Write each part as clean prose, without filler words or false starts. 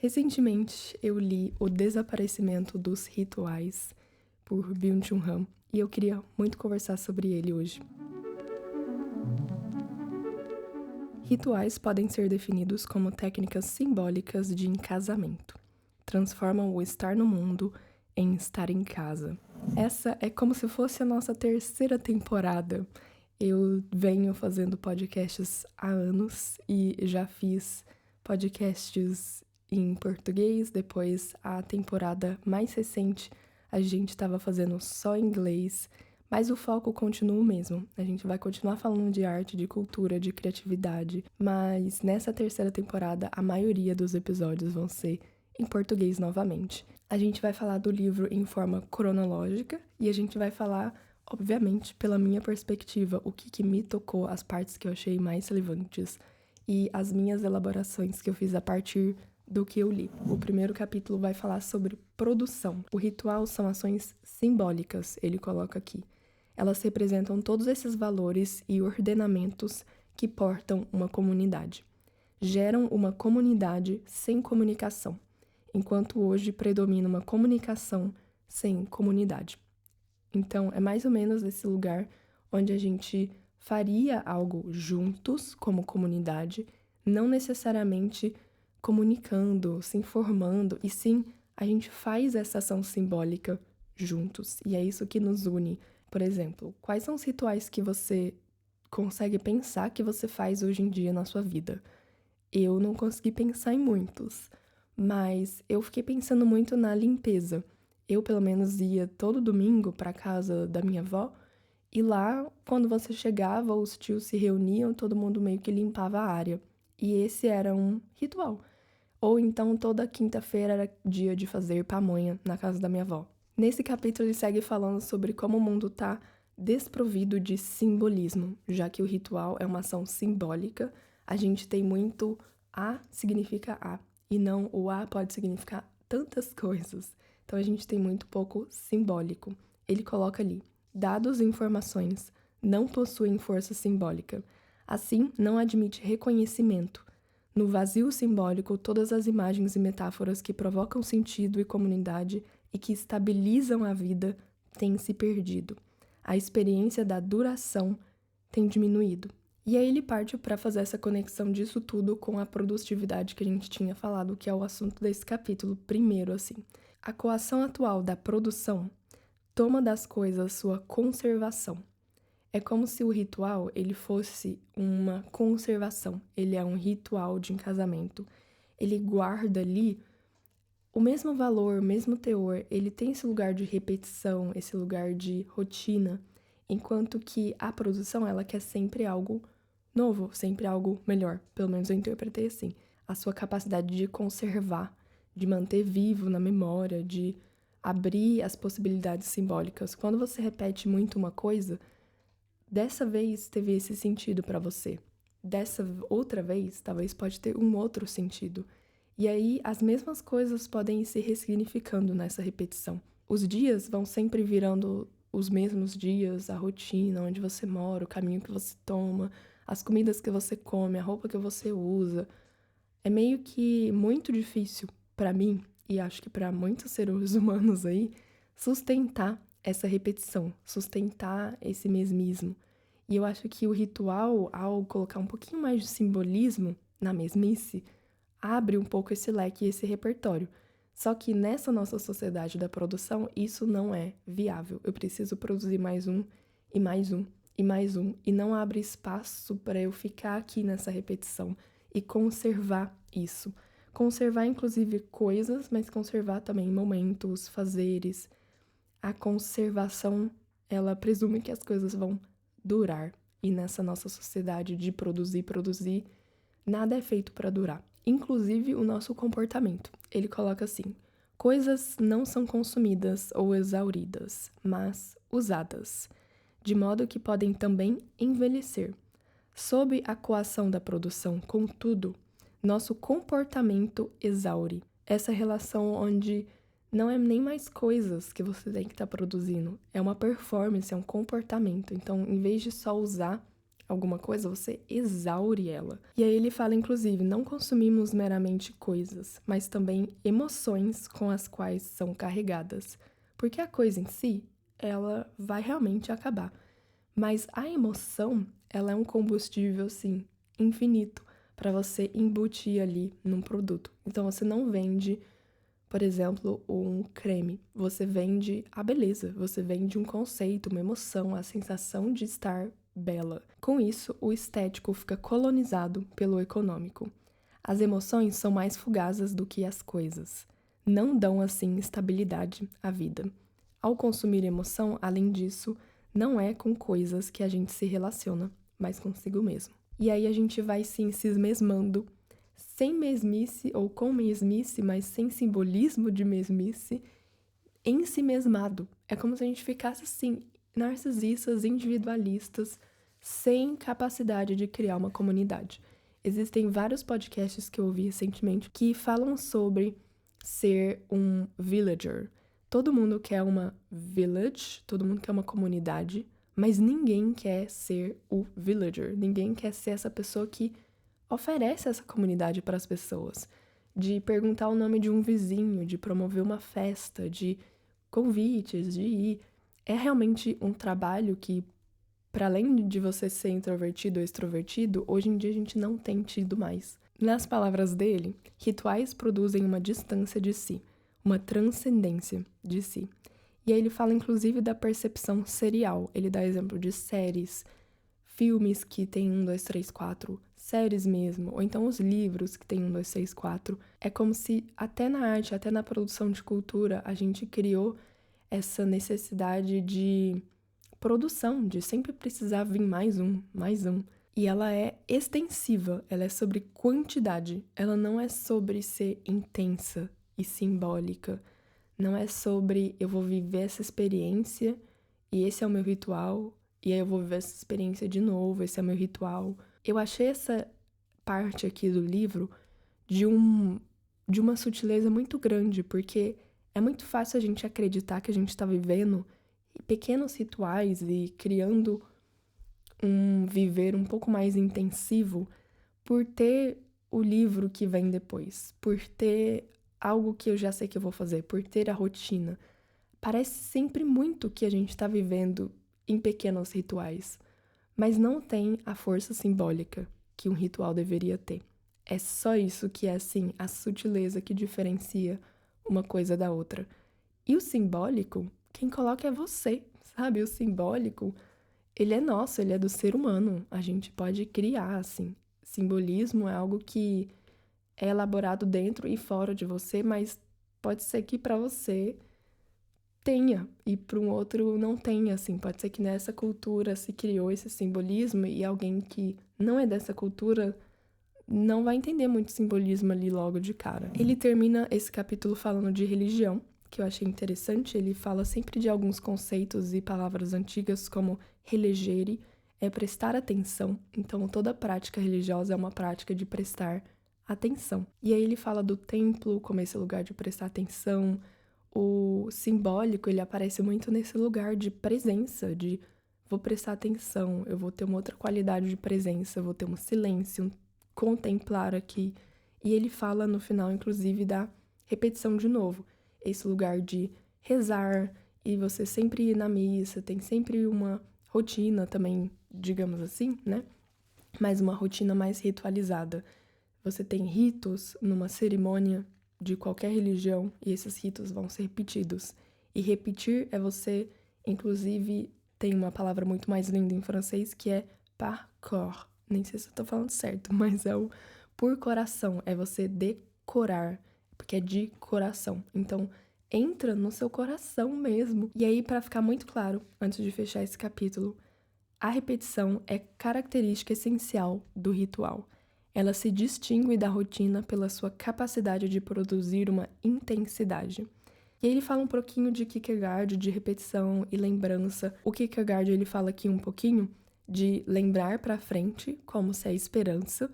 Recentemente, eu li O Desaparecimento dos Rituais, por Byung-Chul Han, e eu queria muito conversar sobre ele hoje. Rituais podem ser definidos como técnicas simbólicas de encasamento. Transformam o estar no mundo em estar em casa. Essa é como se fosse a nossa terceira temporada. Eu venho fazendo podcasts há anos e já fiz podcasts em português. Depois, a temporada mais recente, a gente estava fazendo só em inglês, mas o foco continua o mesmo. A gente vai continuar falando de arte, de cultura, de criatividade, mas nessa terceira temporada, a maioria dos episódios vão ser em português novamente. A gente vai falar do livro em forma cronológica e a gente vai falar, obviamente, pela minha perspectiva, o que me tocou, as partes que eu achei mais relevantes e as minhas elaborações que eu fiz a partir do que eu li. O primeiro capítulo vai falar sobre produção. O ritual são ações simbólicas, ele coloca aqui. Elas representam todos esses valores e ordenamentos que portam uma comunidade. Geram uma comunidade sem comunicação, enquanto hoje predomina uma comunicação sem comunidade. Então, é mais ou menos esse lugar onde a gente faria algo juntos, como comunidade, não necessariamente comunicando, se informando, e sim, a gente faz essa ação simbólica juntos, e é isso que nos une. Por exemplo, quais são os rituais que você consegue pensar que você faz hoje em dia na sua vida? Eu não consegui pensar em muitos, mas eu fiquei pensando muito na limpeza. Eu, pelo menos, ia todo domingo para casa da minha avó, e lá, quando você chegava, os tios se reuniam, todo mundo meio que limpava a área. E esse era um ritual. Ou então, toda quinta-feira era dia de fazer pamonha na casa da minha avó. Nesse capítulo, ele segue falando sobre como o mundo está desprovido de simbolismo, já que o ritual é uma ação simbólica. A gente tem muito A significa A, e não o A pode significar tantas coisas. Então, a gente tem muito pouco simbólico. Ele coloca ali: dados e informações não possuem força simbólica. Assim, não admite reconhecimento. No vazio simbólico, todas as imagens e metáforas que provocam sentido e comunidade e que estabilizam a vida têm se perdido. A experiência da duração tem diminuído. E aí ele parte para fazer essa conexão disso tudo com a produtividade que a gente tinha falado, que é o assunto desse capítulo, primeiro assim. A coação atual da produção toma das coisas sua conservação. É como se o ritual ele fosse uma conservação. Ele é um ritual de casamento. Ele guarda ali o mesmo valor, o mesmo teor. Ele tem esse lugar de repetição, esse lugar de rotina, enquanto que a produção ela quer sempre algo novo, sempre algo melhor. Pelo menos eu interpretei assim. A sua capacidade de conservar, de manter vivo na memória, de abrir as possibilidades simbólicas. Quando você repete muito uma coisa, dessa vez teve esse sentido para você. Dessa outra vez, talvez pode ter um outro sentido. E aí, as mesmas coisas podem ir se ressignificando nessa repetição. Os dias vão sempre virando os mesmos dias, a rotina, onde você mora, o caminho que você toma, as comidas que você come, a roupa que você usa. É meio que muito difícil para mim, e acho que para muitos seres humanos aí, sustentar essa repetição, sustentar esse mesmismo. E eu acho que o ritual, ao colocar um pouquinho mais de simbolismo na mesmice, abre um pouco esse leque e esse repertório. Só que nessa nossa sociedade da produção, isso não é viável. Eu preciso produzir mais um, e mais um, e mais um, e não abre espaço para eu ficar aqui nessa repetição e conservar isso. Conservar, inclusive, coisas, mas conservar também momentos, fazeres. A conservação, ela presume que as coisas vão durar. E nessa nossa sociedade de produzir, nada é feito para durar. Inclusive o nosso comportamento. Ele coloca assim: coisas não são consumidas ou exauridas, mas usadas, de modo que podem também envelhecer. Sob a coação da produção, contudo, nosso comportamento exaure. Essa relação onde não é nem mais coisas que você tem que estar produzindo, é uma performance, é um comportamento. Então, em vez de só usar, alguma coisa, você exaure ela. E aí ele fala, inclusive, não consumimos meramente coisas, mas também emoções com as quais são carregadas. Porque a coisa em si, ela vai realmente acabar. Mas a emoção, ela é um combustível, assim, infinito para você embutir ali num produto. Então você não vende, por exemplo, um creme. Você vende a beleza, você vende um conceito, uma emoção, a sensação de estar bela. Com isso, o estético fica colonizado pelo econômico. As emoções são mais fugazes do que as coisas. Não dão, assim, estabilidade à vida. Ao consumir emoção, além disso, não é com coisas que a gente se relaciona, mas consigo mesmo. E aí a gente vai, sim, se esmesmando, sem mesmice ou com mesmice, mas sem simbolismo de mesmice, ensimesmado. É como se a gente ficasse, assim, narcisistas, individualistas, sem capacidade de criar uma comunidade. Existem vários podcasts que eu ouvi recentemente que falam sobre ser um villager. Todo mundo quer uma village, todo mundo quer uma comunidade, mas ninguém quer ser o villager. Ninguém quer ser essa pessoa que oferece essa comunidade para as pessoas. De perguntar o nome de um vizinho, de promover uma festa, de convites, de ir. É realmente um trabalho que, para além de você ser introvertido ou extrovertido, hoje em dia a gente não tem tido mais. Nas palavras dele, rituais produzem uma distância de si, uma transcendência de si. E aí ele fala inclusive da percepção serial. Ele dá exemplo de séries, filmes que tem 1, 2, 3, 4, séries mesmo, ou então os livros que tem 1, 2, 3, 4. É como se até na arte, até na produção de cultura, a gente criou essa necessidade de produção, de sempre precisar vir mais um, mais um. E ela é extensiva, ela é sobre quantidade, ela não é sobre ser intensa e simbólica, não é sobre eu vou viver essa experiência e esse é o meu ritual, e aí eu vou viver essa experiência de novo, esse é o meu ritual. Eu achei essa parte aqui do livro de uma sutileza muito grande, porque é muito fácil a gente acreditar que a gente está vivendo pequenos rituais e criando um viver um pouco mais intensivo por ter o livro que vem depois, por ter algo que eu já sei que eu vou fazer, por ter a rotina. Parece sempre muito que a gente está vivendo em pequenos rituais, mas não tem a força simbólica que um ritual deveria ter. É só isso que é, assim, a sutileza que diferencia uma coisa da outra. E o simbólico, quem coloca é você, sabe? O simbólico, ele é nosso, ele é do ser humano. A gente pode criar, assim. Simbolismo é algo que é elaborado dentro e fora de você, mas pode ser que para você tenha e para um outro não tenha, assim. Pode ser que nessa cultura se criou esse simbolismo e alguém que não é dessa cultura não vai entender muito simbolismo ali logo de cara. Ele termina esse capítulo falando de religião, que eu achei interessante. Ele fala sempre de alguns conceitos e palavras antigas como religere, é prestar atenção. Então, toda prática religiosa é uma prática de prestar atenção. E aí ele fala do templo como esse lugar de prestar atenção. O simbólico, ele aparece muito nesse lugar de presença, de vou prestar atenção, eu vou ter uma outra qualidade de presença, eu vou ter um silêncio, um contemplar aqui. E ele fala no final, inclusive, da repetição de novo. Esse lugar de rezar e você sempre ir na missa, tem sempre uma rotina também, digamos assim, né? Mas uma rotina mais ritualizada. Você tem ritos numa cerimônia de qualquer religião e esses ritos vão ser repetidos. E repetir é você, inclusive, tem uma palavra muito mais linda em francês que é par cœur. Nem sei se eu tô falando certo, mas é o por coração, é você decorar, porque é de coração. Então, entra no seu coração mesmo. E aí, para ficar muito claro, antes de fechar esse capítulo, a repetição é característica essencial do ritual. Ela se distingue da rotina pela sua capacidade de produzir uma intensidade. E aí ele fala um pouquinho de Kierkegaard, de repetição e lembrança. O Kierkegaard, ele fala aqui um pouquinho de lembrar para frente, como se é esperança.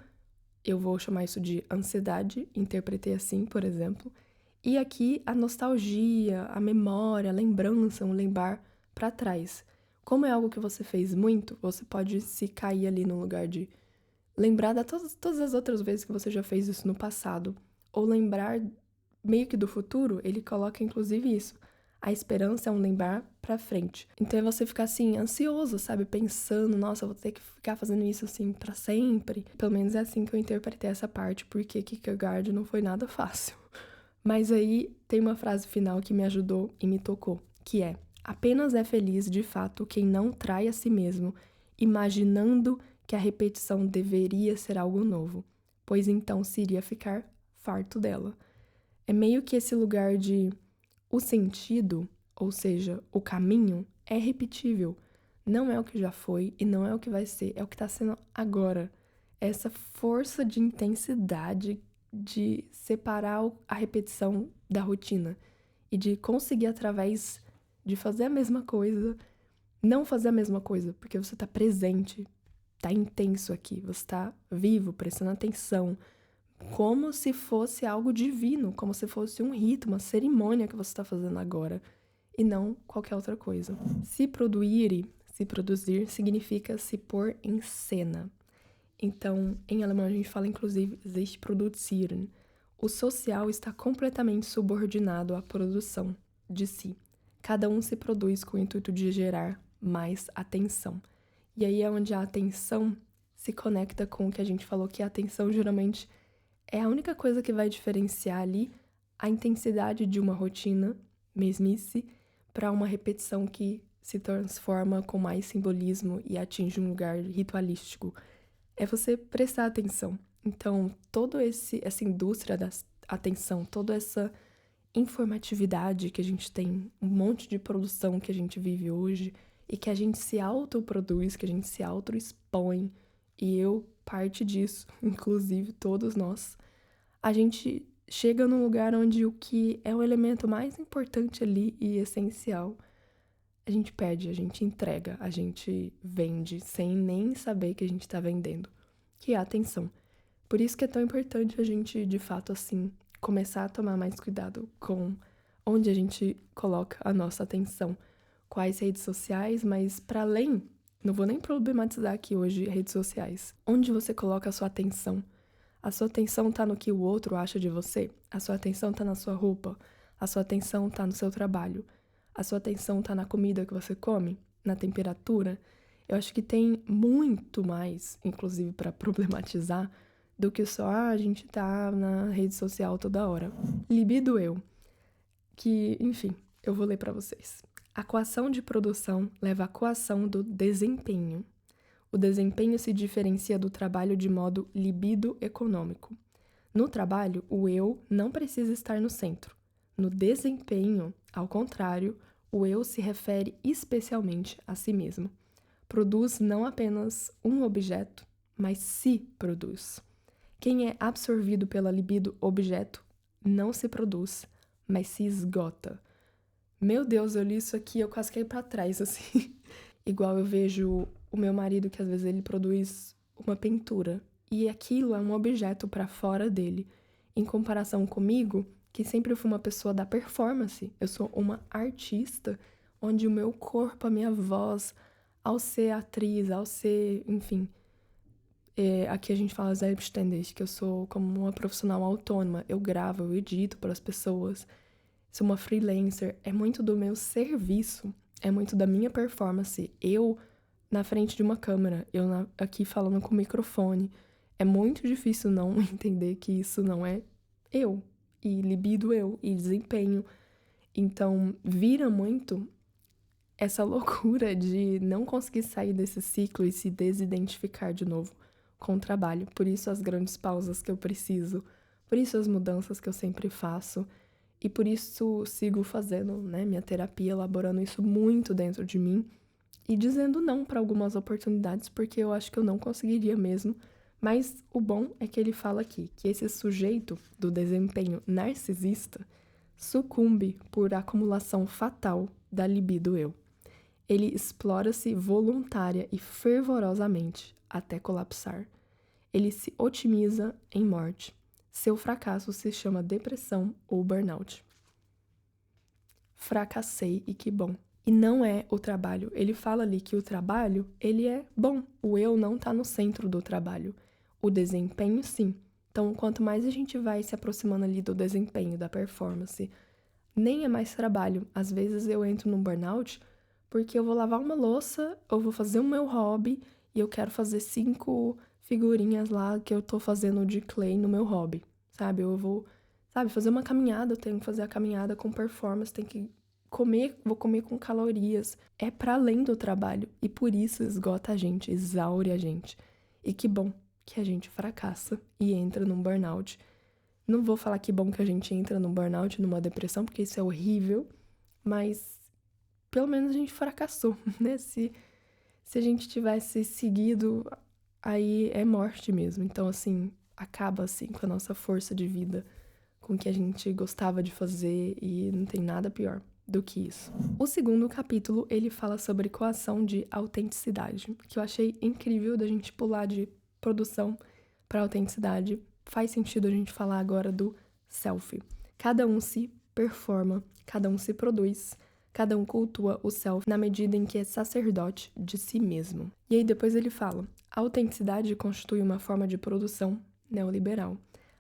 Eu vou chamar isso de ansiedade, interpretei assim, por exemplo. E aqui a nostalgia, a memória, a lembrança, um lembrar para trás. Como é algo que você fez muito, você pode se cair ali no lugar de lembrar de todas as outras vezes que você já fez isso no passado. Ou lembrar meio que do futuro, ele coloca inclusive isso. A esperança é um lembrar pra frente. Então é você ficar assim, ansioso, sabe? Pensando, nossa, eu vou ter que ficar fazendo isso assim pra sempre. Pelo menos é assim que eu interpretei essa parte, porque Kierkegaard não foi nada fácil. Mas aí tem uma frase final que me ajudou e me tocou, que é: apenas é feliz de fato quem não trai a si mesmo, imaginando que a repetição deveria ser algo novo, pois então se iria ficar farto dela. É meio que esse lugar de o sentido, ou seja, o caminho, é repetível. Não é o que já foi e não é o que vai ser, é o que está sendo agora. Essa força de intensidade de separar a repetição da rotina e de conseguir, através de fazer a mesma coisa, não fazer a mesma coisa, porque você está presente, está intenso aqui, você está vivo, prestando atenção, como se fosse algo divino, como se fosse um rito, uma cerimônia que você está fazendo agora, e não qualquer outra coisa. Se produzir, significa se pôr em cena. Então, em alemão a gente fala inclusive sich produzieren. O social está completamente subordinado à produção de si. Cada um se produz com o intuito de gerar mais atenção. E aí é onde a atenção se conecta com o que a gente falou, que a atenção geralmente é a única coisa que vai diferenciar ali a intensidade de uma rotina, mesmice, para uma repetição que se transforma com mais simbolismo e atinge um lugar ritualístico. É você prestar atenção. Então, toda essa indústria da atenção, toda essa informatividade que a gente tem, um monte de produção que a gente vive hoje e que a gente se autoproduz, que a gente se autoexpõe, e eu parte disso, inclusive todos nós, a gente chega num lugar onde o que é o elemento mais importante ali e essencial, a gente perde, a gente entrega, a gente vende sem nem saber que a gente tá vendendo, que é a atenção. Por isso que é tão importante a gente, de fato, assim, começar a tomar mais cuidado com onde a gente coloca a nossa atenção, quais redes sociais, mas para além, não vou nem problematizar aqui hoje redes sociais. Onde você coloca a sua atenção? A sua atenção tá no que o outro acha de você? A sua atenção tá na sua roupa? A sua atenção tá no seu trabalho? A sua atenção tá na comida que você come? Na temperatura? Eu acho que tem muito mais, inclusive para problematizar, do que só a gente tá na rede social toda hora. Libido eu, que, enfim, eu vou ler para vocês. A coação de produção leva à coação do desempenho. O desempenho se diferencia do trabalho de modo libido econômico. No trabalho, o eu não precisa estar no centro. No desempenho, ao contrário, o eu se refere especialmente a si mesmo. Produz não apenas um objeto, mas se produz. Quem é absorvido pela libido objeto não se produz, mas se esgota. Meu Deus, eu li isso aqui, eu quase caí pra trás, assim. Igual eu vejo o meu marido, que às vezes ele produz uma pintura, e aquilo é um objeto pra fora dele. Em comparação comigo, que sempre fui uma pessoa da performance, eu sou uma artista, onde o meu corpo, a minha voz, ao ser atriz, ao ser, enfim, aqui a gente fala selbstständig, que eu sou como uma profissional autônoma. Eu gravo, eu edito para as pessoas. Sou uma freelancer. É muito do meu serviço, é muito da minha performance. Eu na frente de uma câmera, aqui falando com o microfone. É muito difícil não entender que isso não é eu. E libido eu, e desempenho. Então, vira muito essa loucura de não conseguir sair desse ciclo e se desidentificar de novo com o trabalho. Por isso as grandes pausas que eu preciso, por isso as mudanças que eu sempre faço, e por isso sigo fazendo, né, minha terapia, elaborando isso muito dentro de mim e dizendo não para algumas oportunidades, porque eu acho que eu não conseguiria mesmo. Mas o bom é que ele fala aqui que esse sujeito do desempenho narcisista sucumbe por acumulação fatal da libido eu. Ele explora-se voluntária e fervorosamente até colapsar. Ele se otimiza em morte. Seu fracasso se chama depressão ou burnout. Fracassei e que bom. E não é o trabalho. Ele fala ali que o trabalho, ele é bom. O eu não tá no centro do trabalho. O desempenho, sim. Então, quanto mais a gente vai se aproximando ali do desempenho, da performance, nem é mais trabalho. Às vezes eu entro num burnout porque eu vou lavar uma louça, eu vou fazer o meu hobby e eu quero fazer 5 figurinhas lá que eu tô fazendo de clay no meu hobby, sabe? Eu vou, sabe, fazer uma caminhada, eu tenho que fazer a caminhada com performance, tenho que comer, vou comer com calorias. É para além do trabalho e por isso esgota a gente, exaure a gente. E que bom que a gente fracassa e entra num burnout. Não vou falar que bom que a gente entra num burnout, numa depressão, porque isso é horrível, mas pelo menos a gente fracassou, né? Se a gente tivesse seguido, aí é morte mesmo. Então, assim, acaba assim com a nossa força de vida, com o que a gente gostava de fazer e não tem nada pior do que isso. O segundo capítulo, ele fala sobre coação de autenticidade, que eu achei incrível da gente pular de produção para autenticidade. Faz sentido a gente falar agora do self. Cada um se performa, cada um se produz, cada um cultua o self na medida em que é sacerdote de si mesmo. E aí depois ele fala: a autenticidade constitui uma forma de produção neoliberal.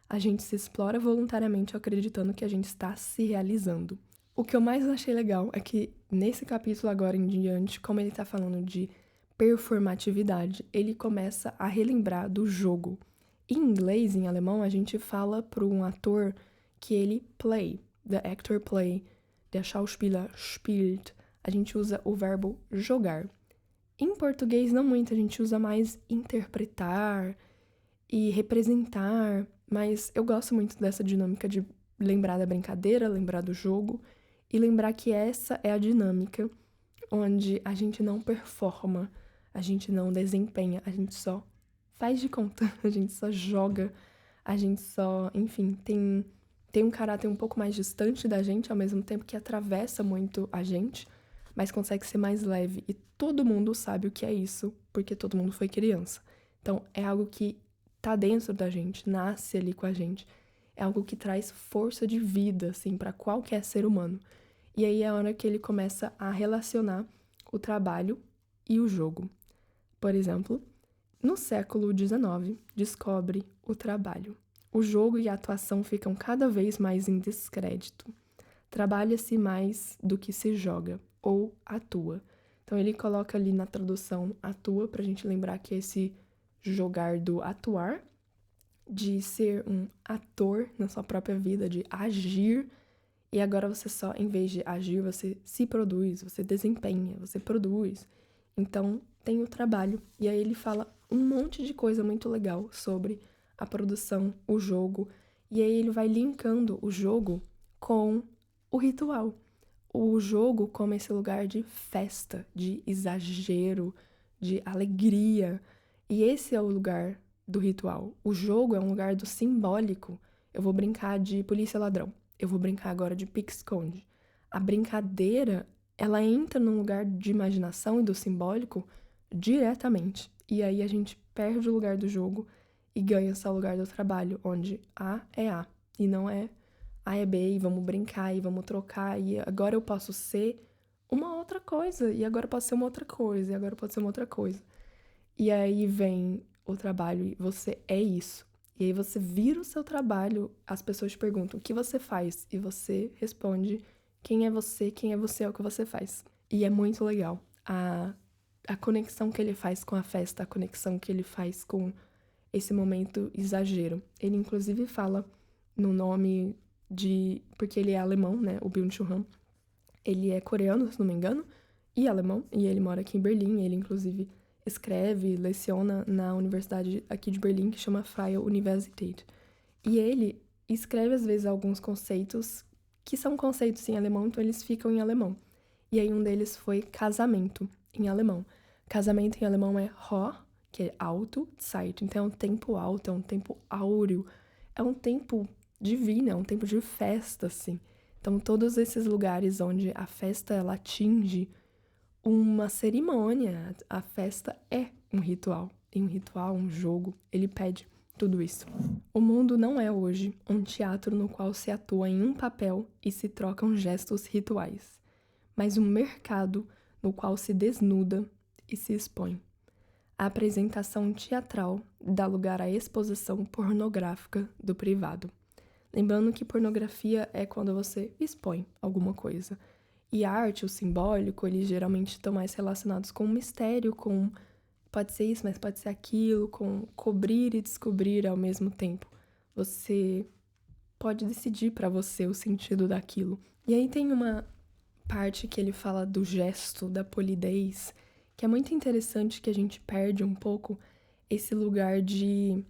A gente se explora voluntariamente acreditando que a gente está se realizando. O que eu mais achei legal é que nesse capítulo agora em diante, como ele tá falando de performatividade, ele começa a relembrar do jogo. Em inglês, em alemão, a gente fala para um ator que ele play, the actor play, der Schauspieler spielt. A gente usa o verbo jogar. Em português, não muito, a gente usa mais interpretar e representar, mas eu gosto muito dessa dinâmica de lembrar da brincadeira, lembrar do jogo e lembrar que essa é a dinâmica onde a gente não performa, a gente não desempenha, a gente só faz de conta, a gente só joga, a gente só, enfim, tem um caráter um pouco mais distante da gente, ao mesmo tempo que atravessa muito a gente, mas consegue ser mais leve. E todo mundo sabe o que é isso, porque todo mundo foi criança. Então, é algo que tá dentro da gente, nasce ali com a gente. É algo que traz força de vida, assim, para qualquer ser humano. E aí é a hora que ele começa a relacionar o trabalho e o jogo. Por exemplo, no século XIX, descobre o trabalho. O jogo e a atuação ficam cada vez mais em descrédito. Trabalha-se mais do que se joga ou atua. Então ele coloca ali na tradução atua pra gente lembrar que esse jogar do atuar, de ser um ator na sua própria vida, de agir, e agora você só, em vez de agir, você se produz, você desempenha, você produz. Então tem o trabalho. E aí ele fala um monte de coisa muito legal sobre a produção, o jogo. E aí ele vai linkando o jogo com o ritual. O jogo como esse lugar de festa, de exagero, de alegria. E esse é o lugar do ritual. O jogo é um lugar do simbólico. Eu vou brincar de polícia ladrão. Eu vou brincar agora de pique-esconde. A brincadeira, ela entra num lugar de imaginação e do simbólico diretamente. E aí a gente perde o lugar do jogo e ganha só o lugar do trabalho, onde A é A e não é A é B, e vamos brincar e vamos trocar, e agora eu posso ser uma outra coisa, e agora eu posso ser uma outra coisa, e agora eu posso ser uma outra coisa. E aí vem o trabalho e você é isso. E aí você vira o seu trabalho, as pessoas te perguntam o que você faz, e você responde quem é você é o que você faz. E é muito legal a conexão que ele faz com a festa, a conexão que ele faz com esse momento exagero. Ele inclusive fala no nome de... porque ele é alemão, né, o Byung-Chul Han. Ele é coreano, se não me engano, e alemão, e ele mora aqui em Berlim. Ele inclusive escreve, leciona na universidade aqui de Berlim, que chama Freie Universität. E ele escreve, às vezes, alguns conceitos que são conceitos em alemão, então eles ficam em alemão. E aí um deles foi casamento, em alemão. Casamento em alemão é Ho, que é alto, Zeit. Então é um tempo alto, é um tempo áureo, é um tempo divino, é um tempo de festa, assim. Então todos esses lugares onde a festa, ela atinge uma cerimônia, a festa é um ritual. E um ritual, um jogo, ele pede tudo isso. O mundo não é hoje um teatro no qual se atua em um papel e se trocam gestos rituais, mas um mercado no qual se desnuda e se expõe. A apresentação teatral dá lugar à exposição pornográfica do privado. Lembrando que pornografia é quando você expõe alguma coisa. E a arte, o simbólico, eles geralmente estão mais relacionados com o mistério, com pode ser isso, mas pode ser aquilo, com cobrir e descobrir ao mesmo tempo. Você pode decidir para você o sentido daquilo. E aí tem uma parte que ele fala do gesto, da polidez, que é muito interessante, que a gente perde um pouco esse lugar de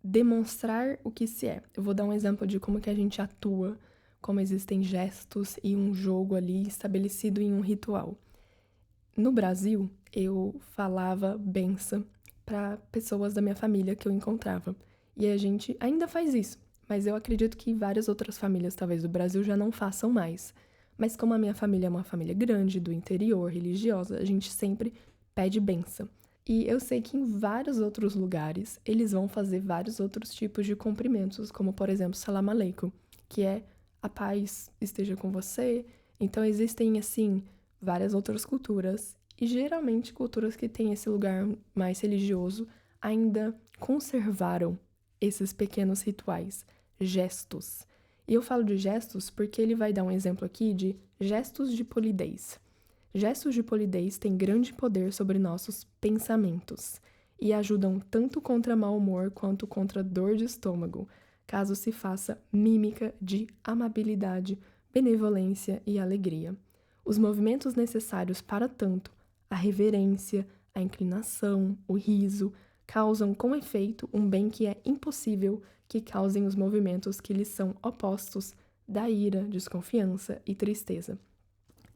demonstrar o que se é. Eu vou dar um exemplo de como que a gente atua, como existem gestos e um jogo ali estabelecido em um ritual. No Brasil, eu falava benção para pessoas da minha família que eu encontrava. E a gente ainda faz isso, mas eu acredito que várias outras famílias, talvez do Brasil, já não façam mais. Mas como a minha família é uma família grande, do interior, religiosa, a gente sempre pede benção. E eu sei que em vários outros lugares eles vão fazer vários outros tipos de cumprimentos, como por exemplo, salam aleikum, que é a paz esteja com você. Então existem assim várias outras culturas e geralmente culturas que têm esse lugar mais religioso ainda conservaram esses pequenos rituais, gestos. E eu falo de gestos porque ele vai dar um exemplo aqui de gestos de polidez. Gestos de polidez têm grande poder sobre nossos pensamentos e ajudam tanto contra mau humor quanto contra dor de estômago, caso se faça mímica de amabilidade, benevolência e alegria. Os movimentos necessários para tanto, a reverência, a inclinação, o riso, causam com efeito um bem que é impossível que causem os movimentos que lhes são opostos da ira, desconfiança e tristeza.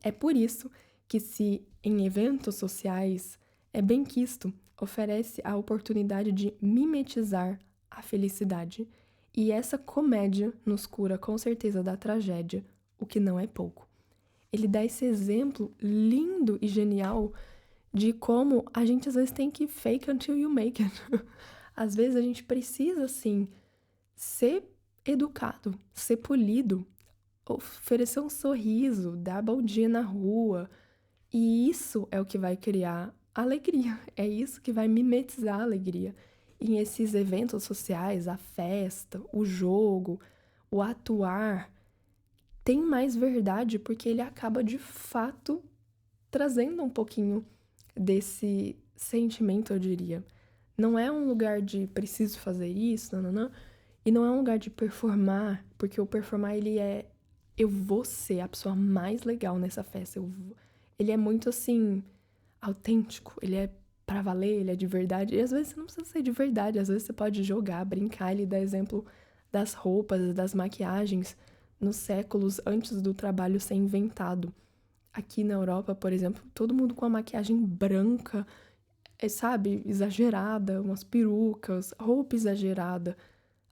É por isso que se em eventos sociais é benquisto, oferece a oportunidade de mimetizar a felicidade, e essa comédia nos cura com certeza da tragédia, o que não é pouco. Ele dá esse exemplo lindo e genial de como a gente às vezes tem que fake until you make it. Às vezes a gente precisa, assim, ser educado, ser polido, oferecer um sorriso, dar bom dia na rua. E isso é o que vai criar alegria, é isso que vai mimetizar a alegria. E esses eventos sociais, a festa, o jogo, o atuar, tem mais verdade porque ele acaba de fato trazendo um pouquinho desse sentimento, eu diria. Não é um lugar de preciso fazer isso, não, e não é um lugar de performar, porque o performar ele é eu vou ser a pessoa mais legal nessa festa, ele é muito assim autêntico, ele é pra valer, ele é de verdade. E às vezes você não precisa ser de verdade, às vezes você pode jogar, brincar, ele dá exemplo das roupas, das maquiagens nos séculos antes do trabalho ser inventado. Aqui na Europa, por exemplo, todo mundo com a maquiagem branca, sabe, exagerada, umas perucas, roupa exagerada.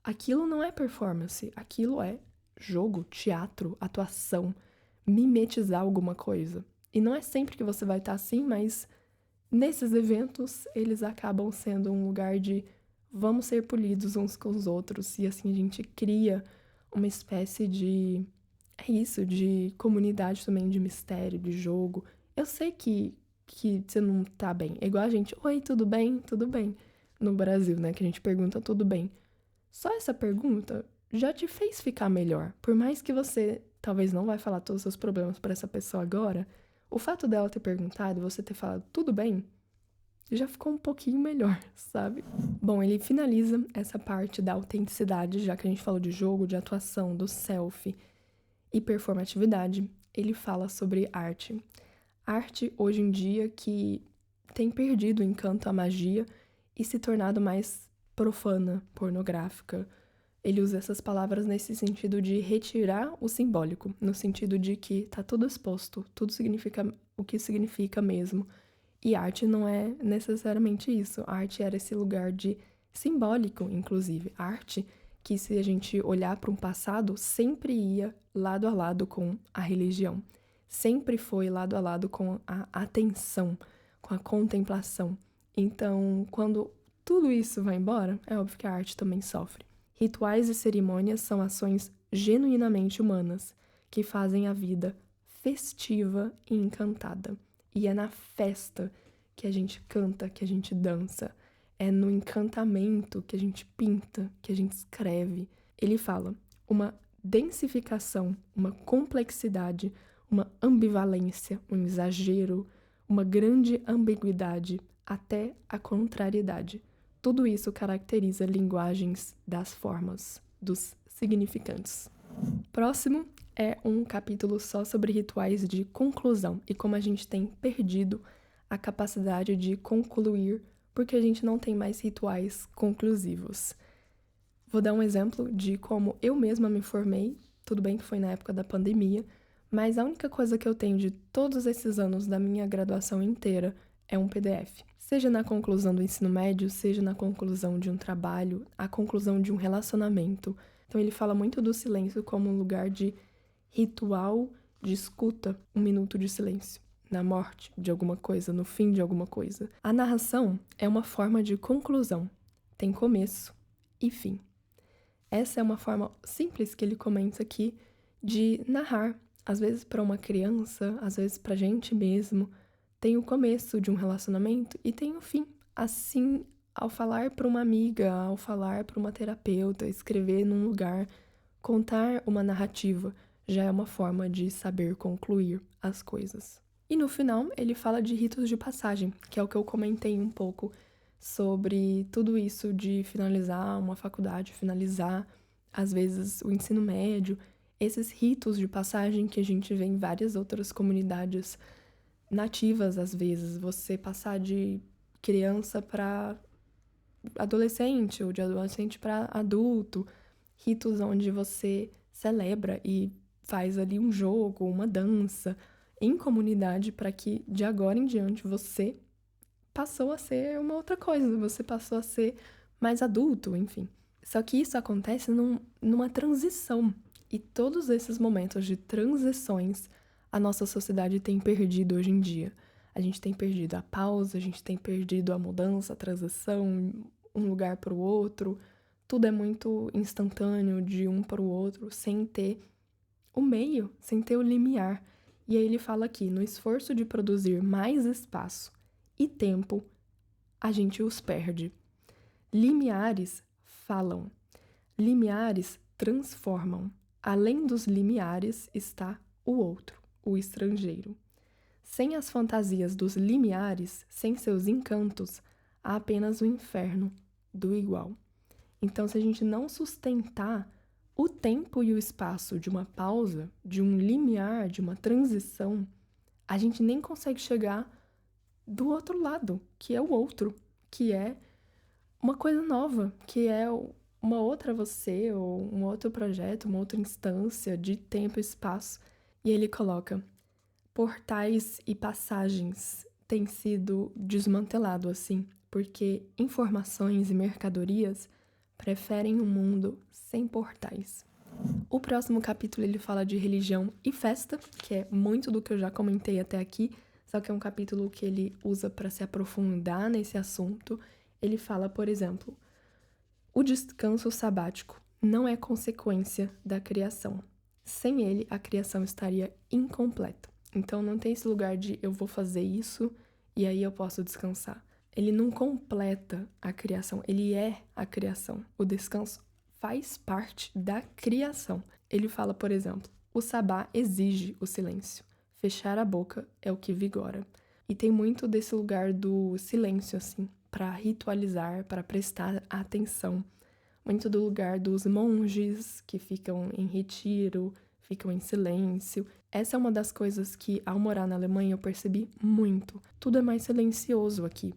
Aquilo não é performance, aquilo é jogo, teatro, atuação, mimetizar alguma coisa. E não é sempre que você vai estar assim, mas nesses eventos eles acabam sendo um lugar de vamos ser polidos uns com os outros, e assim a gente cria uma espécie de é isso, de comunidade também, de mistério, de jogo. Eu sei que você não tá bem. É igual a gente, oi, tudo bem? Tudo bem. No Brasil, né, que a gente pergunta tudo bem. Só essa pergunta já te fez ficar melhor. Por mais que você talvez não vai falar todos os seus problemas para essa pessoa agora, o fato dela ter perguntado e você ter falado tudo bem, já ficou um pouquinho melhor, sabe? Bom, ele finaliza essa parte da autenticidade, já que a gente falou de jogo, de atuação, do selfie e performatividade. Ele fala sobre arte. Arte, hoje em dia, que tem perdido o encanto, a magia e se tornado mais profana, pornográfica. Ele usa essas palavras nesse sentido de retirar o simbólico, no sentido de que tá tudo exposto, tudo significa o que significa mesmo. E arte não é necessariamente isso. A arte era esse lugar de simbólico, inclusive. A arte que, se a gente olhar para um passado, sempre ia lado a lado com a religião. Sempre foi lado a lado com a atenção, com a contemplação. Então, quando tudo isso vai embora, é óbvio que a arte também sofre. Rituais e cerimônias são ações genuinamente humanas, que fazem a vida festiva e encantada. E é na festa que a gente canta, que a gente dança. É no encantamento que a gente pinta, que a gente escreve. Ele fala uma densificação, uma complexidade, uma ambivalência, um exagero, uma grande ambiguidade, até a contrariedade. Tudo isso caracteriza linguagens das formas, dos significantes. Próximo é um capítulo só sobre rituais de conclusão e como a gente tem perdido a capacidade de concluir porque a gente não tem mais rituais conclusivos. Vou dar um exemplo de como eu mesma me formei, tudo bem que foi na época da pandemia, mas a única coisa que eu tenho de todos esses anos da minha graduação inteira é um PDF. Seja na conclusão do ensino médio, seja na conclusão de um trabalho, a conclusão de um relacionamento. Então ele fala muito do silêncio como um lugar de ritual de escuta, um minuto de silêncio, na morte de alguma coisa, no fim de alguma coisa. A narração é uma forma de conclusão, tem começo e fim. Essa é uma forma simples que ele comenta aqui de narrar, às vezes para uma criança, às vezes para a gente mesmo. Tem o começo de um relacionamento e tem o fim. Assim, ao falar para uma amiga, ao falar para uma terapeuta, escrever num lugar, contar uma narrativa, já é uma forma de saber concluir as coisas. E no final, ele fala de ritos de passagem, que é o que eu comentei um pouco sobre tudo isso de finalizar uma faculdade, finalizar, às vezes, o ensino médio, esses ritos de passagem que a gente vê em várias outras comunidades nativas, às vezes, você passar de criança para adolescente ou de adolescente para adulto, ritos onde você celebra e faz ali um jogo, uma dança em comunidade para que de agora em diante você passou a ser uma outra coisa, você passou a ser mais adulto, enfim. Só que isso acontece numa transição e todos esses momentos de transições a nossa sociedade tem perdido hoje em dia. A gente tem perdido a pausa, a gente tem perdido a mudança, a transição, um lugar para o outro. Tudo é muito instantâneo de um para o outro, sem ter o meio, sem ter o limiar. E aí ele fala aqui, no esforço de produzir mais espaço e tempo, a gente os perde. Limiares falam, limiares transformam. Além dos limiares está o outro, o estrangeiro. Sem as fantasias dos limiares, sem seus encantos, há apenas o inferno do igual. Então, se a gente não sustentar o tempo e o espaço de uma pausa, de um limiar, de uma transição, a gente nem consegue chegar do outro lado, que é o outro, que é uma coisa nova, que é uma outra você, ou um outro projeto, uma outra instância de tempo e espaço. E ele coloca: portais e passagens têm sido desmantelados assim, porque informações e mercadorias preferem um mundo sem portais. O próximo capítulo ele fala de religião e festa, que é muito do que eu já comentei até aqui, só que é um capítulo que ele usa para se aprofundar nesse assunto. Ele fala, por exemplo, o descanso sabático não é consequência da criação. Sem ele, a criação estaria incompleta. Então não tem esse lugar de eu vou fazer isso e aí eu posso descansar. Ele não completa a criação, ele é a criação. O descanso faz parte da criação. Ele fala, por exemplo, o sabá exige o silêncio. Fechar a boca é o que vigora. E tem muito desse lugar do silêncio, assim, para ritualizar, para prestar atenção. Muito do lugar dos monges que ficam em retiro, ficam em silêncio. Essa é uma das coisas que, ao morar na Alemanha, eu percebi muito. Tudo é mais silencioso aqui.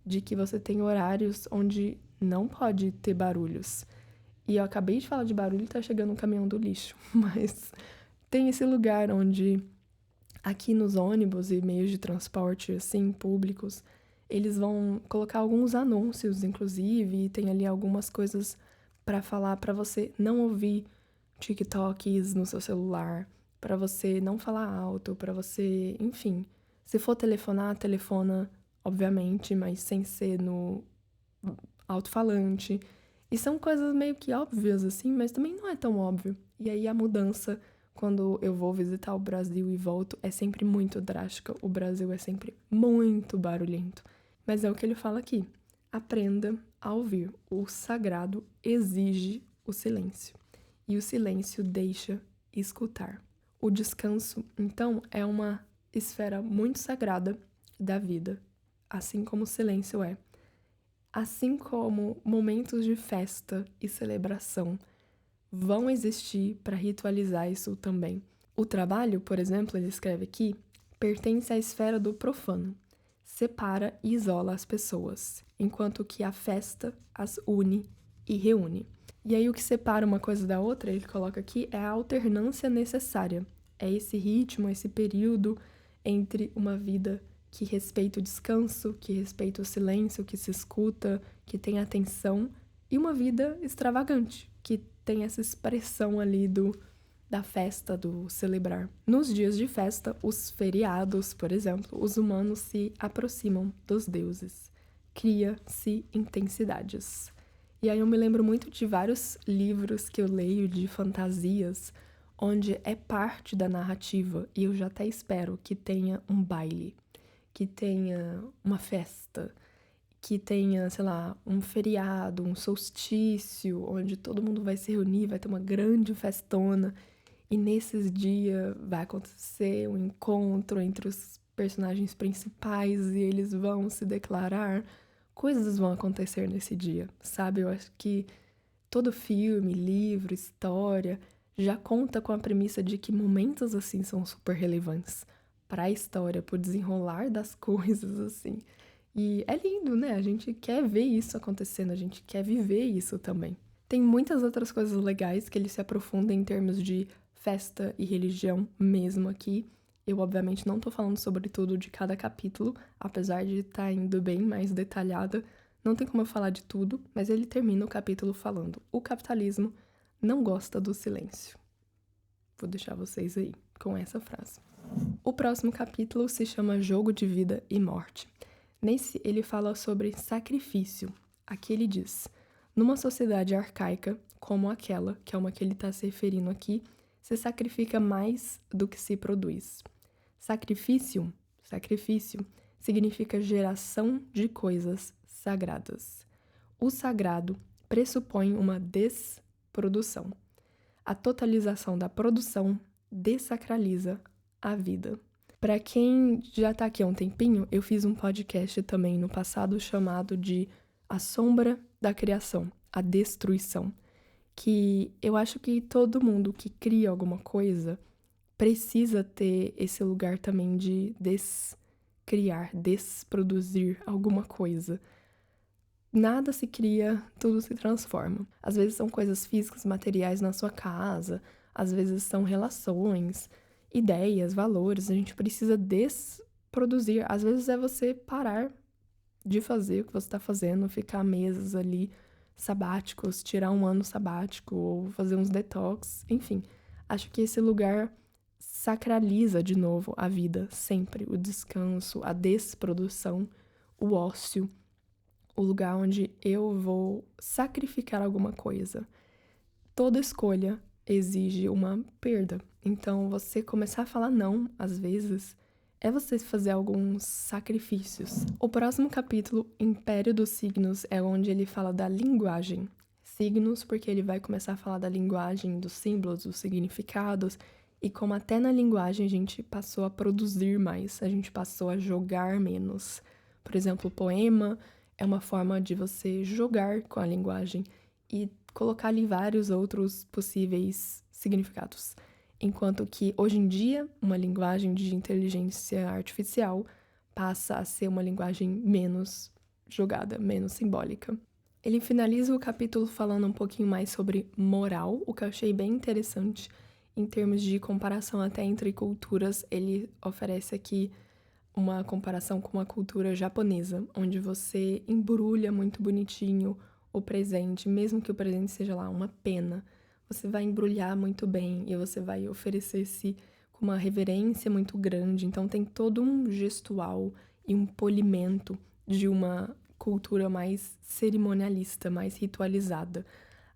De que você tem horários onde não pode ter barulhos. E eu acabei de falar de barulho e tá chegando um caminhão do lixo. Mas tem esse lugar onde, aqui nos ônibus e meios de transporte, assim, públicos, eles vão colocar alguns anúncios, inclusive, e tem ali algumas coisas para falar para você não ouvir TikToks no seu celular, para você não falar alto, para você, enfim, se for telefonar, telefona, obviamente, mas sem ser no alto-falante. E são coisas meio que óbvias, assim, mas também não é tão óbvio. E aí a mudança quando eu vou visitar o Brasil e volto, é sempre muito drástica. O Brasil é sempre muito barulhento. Mas é o que ele fala aqui. Aprenda a ouvir. O sagrado exige o silêncio. E o silêncio deixa escutar. O descanso, então, é uma esfera muito sagrada da vida, assim como o silêncio é. Assim como momentos de festa e celebração vão existir para ritualizar isso também. O trabalho, por exemplo, ele escreve aqui, pertence à esfera do profano, separa e isola as pessoas, enquanto que a festa as une e reúne. E aí o que separa uma coisa da outra, ele coloca aqui, é a alternância necessária. É esse ritmo, esse período entre uma vida que respeita o descanso, que respeita o silêncio, que se escuta, que tem atenção, e uma vida extravagante, que tem essa expressão ali da festa, do celebrar. Nos dias de festa, os feriados, por exemplo, os humanos se aproximam dos deuses. Cria-se intensidades. E aí eu me lembro muito de vários livros que eu leio de fantasias, onde é parte da narrativa, e eu já até espero que tenha um baile, que tenha uma festa, que tenha, sei lá, um feriado, um solstício, onde todo mundo vai se reunir, vai ter uma grande festona, e nesses dias vai acontecer um encontro entre os personagens principais e eles vão se declarar. Coisas vão acontecer nesse dia, sabe? Eu acho que todo filme, livro, história já conta com a premissa de que momentos assim são super relevantes para a história, pro desenrolar das coisas assim. E é lindo, né? A gente quer ver isso acontecendo, a gente quer viver isso também. Tem muitas outras coisas legais que ele se aprofunda em termos de festa e religião mesmo aqui. Eu, obviamente, não tô falando sobre tudo de cada capítulo, apesar de estar indo bem mais detalhada. Não tem como eu falar de tudo, mas ele termina o capítulo falando: o capitalismo não gosta do silêncio. Vou deixar vocês aí com essa frase. O próximo capítulo se chama Jogo de Vida e Morte. Nesse, ele fala sobre sacrifício. Aqui ele diz: numa sociedade arcaica, como aquela, que é uma que ele está se referindo aqui, se sacrifica mais do que se produz. Sacrifício significa geração de coisas sagradas. O sagrado pressupõe uma desprodução. A totalização da produção dessacraliza a vida. Para quem já tá aqui há um tempinho, eu fiz um podcast também no passado chamado de A Sombra da Criação, a Destruição, que eu acho que todo mundo que cria alguma coisa precisa ter esse lugar também de descriar, desproduzir alguma coisa. Nada se cria, tudo se transforma. Às vezes são coisas físicas, materiais na sua casa, às vezes são relações, ideias, valores. A gente precisa desproduzir. Às vezes é você parar de fazer o que você está fazendo, ficar meses ali sabáticos, tirar um ano sabático ou fazer uns detox, enfim. Acho que esse lugar sacraliza de novo a vida, sempre. O descanso, a desprodução, o ócio, o lugar onde eu vou sacrificar alguma coisa. Toda escolha exige uma perda. Então, você começar a falar não, às vezes, é você fazer alguns sacrifícios. O próximo capítulo, Império dos Signos, é onde ele fala da linguagem. Signos, porque ele vai começar a falar da linguagem, dos símbolos, dos significados, e como até na linguagem a gente passou a produzir mais, a gente passou a jogar menos. Por exemplo, o poema é uma forma de você jogar com a linguagem e colocar ali vários outros possíveis significados. Enquanto que, hoje em dia, uma linguagem de inteligência artificial passa a ser uma linguagem menos jogada, menos simbólica. Ele finaliza o capítulo falando um pouquinho mais sobre moral, o que eu achei bem interessante. Em termos de comparação até entre culturas, ele oferece aqui uma comparação com a cultura japonesa, onde você embrulha muito bonitinho o presente, mesmo que o presente seja lá uma pena, você vai embrulhar muito bem e você vai oferecer-se com uma reverência muito grande. Então tem todo um gestual e um polimento de uma cultura mais cerimonialista, mais ritualizada.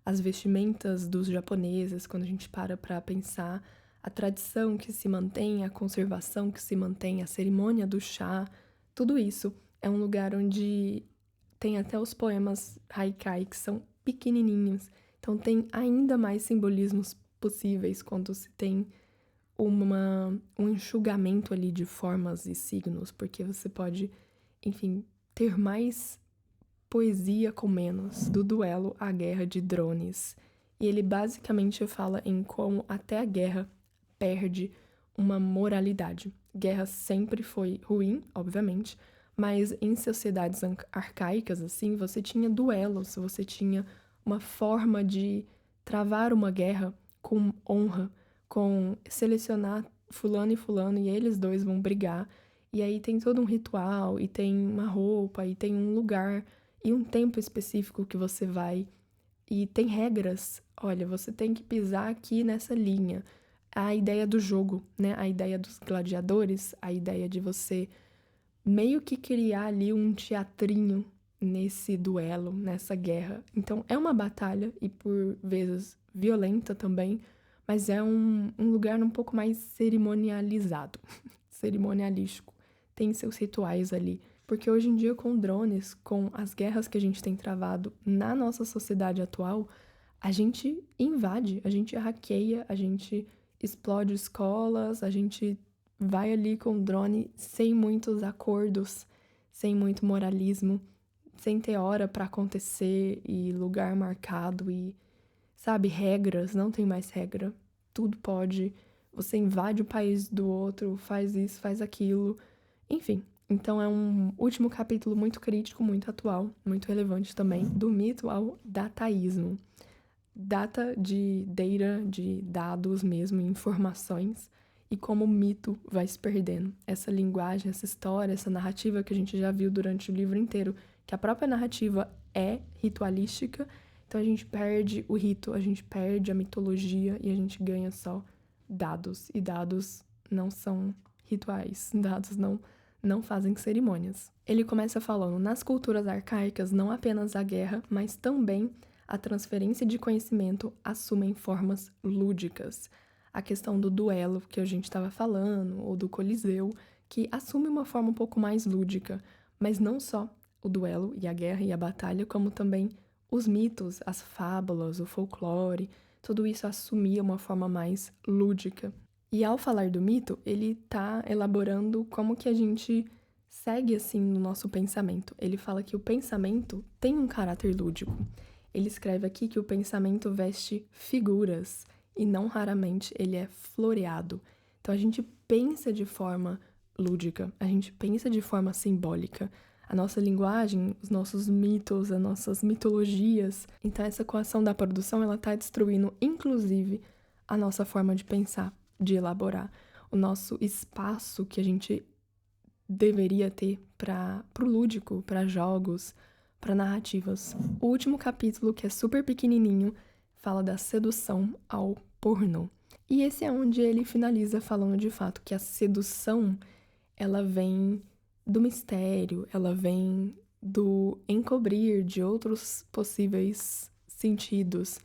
As vestimentas dos japoneses, quando a gente para pensar, a tradição que se mantém, a conservação que se mantém, a cerimônia do chá, tudo isso é um lugar onde tem até os poemas haikai, que são pequenininhos. Então tem ainda mais simbolismos possíveis quando se tem um enxugamento ali de formas e signos, porque você pode, enfim, ter mais poesia com menos, do duelo à guerra de drones. E ele basicamente fala em como até a guerra perde uma moralidade. Guerra sempre foi ruim, obviamente, mas em sociedades arcaicas, assim, você tinha duelos, você tinha uma forma de travar uma guerra com honra, com selecionar fulano e fulano, e eles dois vão brigar. E aí tem todo um ritual, e tem uma roupa, e tem um lugar, e um tempo específico que você vai. E tem regras. Olha, você tem que pisar aqui nessa linha. A ideia do jogo, né? A ideia dos gladiadores, a ideia de você meio que criar ali um teatrinho nesse duelo, nessa guerra. Então é uma batalha e por vezes violenta também, mas é um lugar um pouco mais cerimonializado, cerimonialístico. Tem seus rituais ali. Porque hoje em dia, com drones, com as guerras que a gente tem travado na nossa sociedade atual, a gente invade, a gente hackeia, a gente explode escolas, a gente vai ali com drone sem muitos acordos, sem muito moralismo, sem ter hora para acontecer e lugar marcado e, sabe, regras, não tem mais regra. Tudo pode. Você invade o país do outro, faz isso, faz aquilo. Enfim, então é um último capítulo muito crítico, muito atual, muito relevante também, do mito ao dataísmo. Data de data, de dados mesmo, informações, e como o mito vai se perdendo. Essa linguagem, essa história, essa narrativa que a gente já viu durante o livro inteiro, que a própria narrativa é ritualística, então a gente perde o rito, a gente perde a mitologia e a gente ganha só dados. E dados não são rituais, dados não fazem cerimônias. Ele começa falando, nas culturas arcaicas, não apenas a guerra, mas também a transferência de conhecimento assumem formas lúdicas. A questão do duelo que a gente estava falando, ou do Coliseu, que assume uma forma um pouco mais lúdica, mas não só o duelo e a guerra e a batalha, como também os mitos, as fábulas, o folclore, tudo isso assumia uma forma mais lúdica. E ao falar do mito, ele está elaborando como que a gente segue assim no nosso pensamento. Ele fala que o pensamento tem um caráter lúdico. Ele escreve aqui que o pensamento veste figuras e não raramente ele é floreado. Então a gente pensa de forma lúdica, a gente pensa de forma simbólica. A nossa linguagem, os nossos mitos, as nossas mitologias. Então essa coação da produção, ela está destruindo inclusive a nossa forma de pensar, de elaborar, o nosso espaço que a gente deveria ter para o lúdico, para jogos, para narrativas. O último capítulo, que é super pequenininho, fala da sedução ao pornô. E esse é onde ele finaliza falando de fato que a sedução, ela vem do mistério, ela vem do encobrir de outros possíveis sentidos,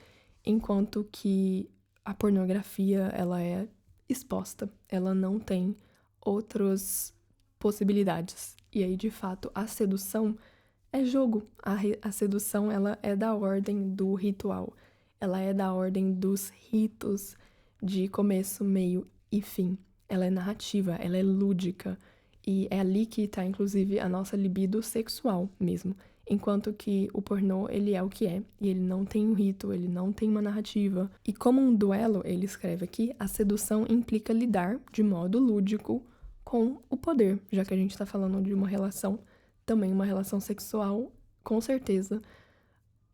enquanto que a pornografia, ela é exposta, ela não tem outras possibilidades. E aí, de fato, a sedução é jogo. A sedução, ela é da ordem do ritual. Ela é da ordem dos ritos de começo, meio e fim. Ela é narrativa, ela é lúdica. E é ali que está, inclusive, a nossa libido sexual mesmo. Enquanto que o pornô, ele é o que é. E ele não tem um rito, ele não tem uma narrativa. E como um duelo, ele escreve aqui, a sedução implica lidar, de modo lúdico, com o poder. Já que a gente está falando de uma relação, também uma relação sexual, com certeza,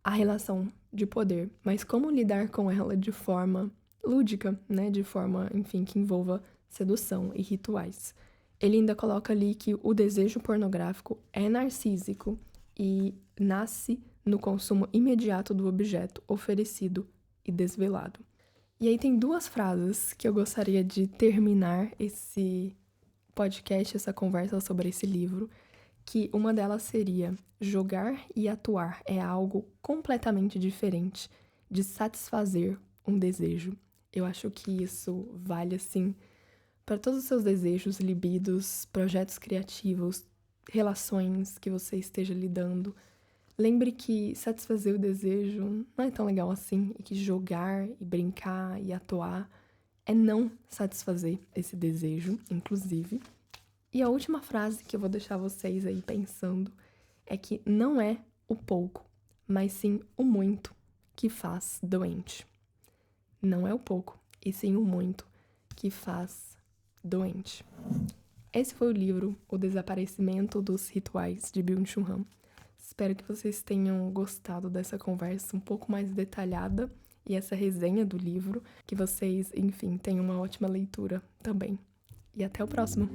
a relação de poder. Mas como lidar com ela de forma lúdica, né? De forma, enfim, que envolva sedução e rituais. Ele ainda coloca ali que o desejo pornográfico é narcísico e nasce no consumo imediato do objeto oferecido e desvelado. E aí tem duas frases que eu gostaria de terminar esse podcast, essa conversa sobre esse livro, que uma delas seria: jogar e atuar é algo completamente diferente de satisfazer um desejo. Eu acho que isso vale, assim, para todos os seus desejos, libidos, projetos criativos, relações que você esteja lidando. Lembre que satisfazer o desejo não é tão legal assim e que jogar e brincar e atuar é não satisfazer esse desejo, inclusive. E a última frase que eu vou deixar vocês aí pensando é que não é o pouco, mas sim o muito que faz doente. Não é o pouco, e sim o muito que faz doente. Esse foi o livro O Desaparecimento dos Rituais, de Byung-Chul Han. Espero que vocês tenham gostado dessa conversa um pouco mais detalhada e essa resenha do livro, que vocês, enfim, tenham uma ótima leitura também. E até o próximo!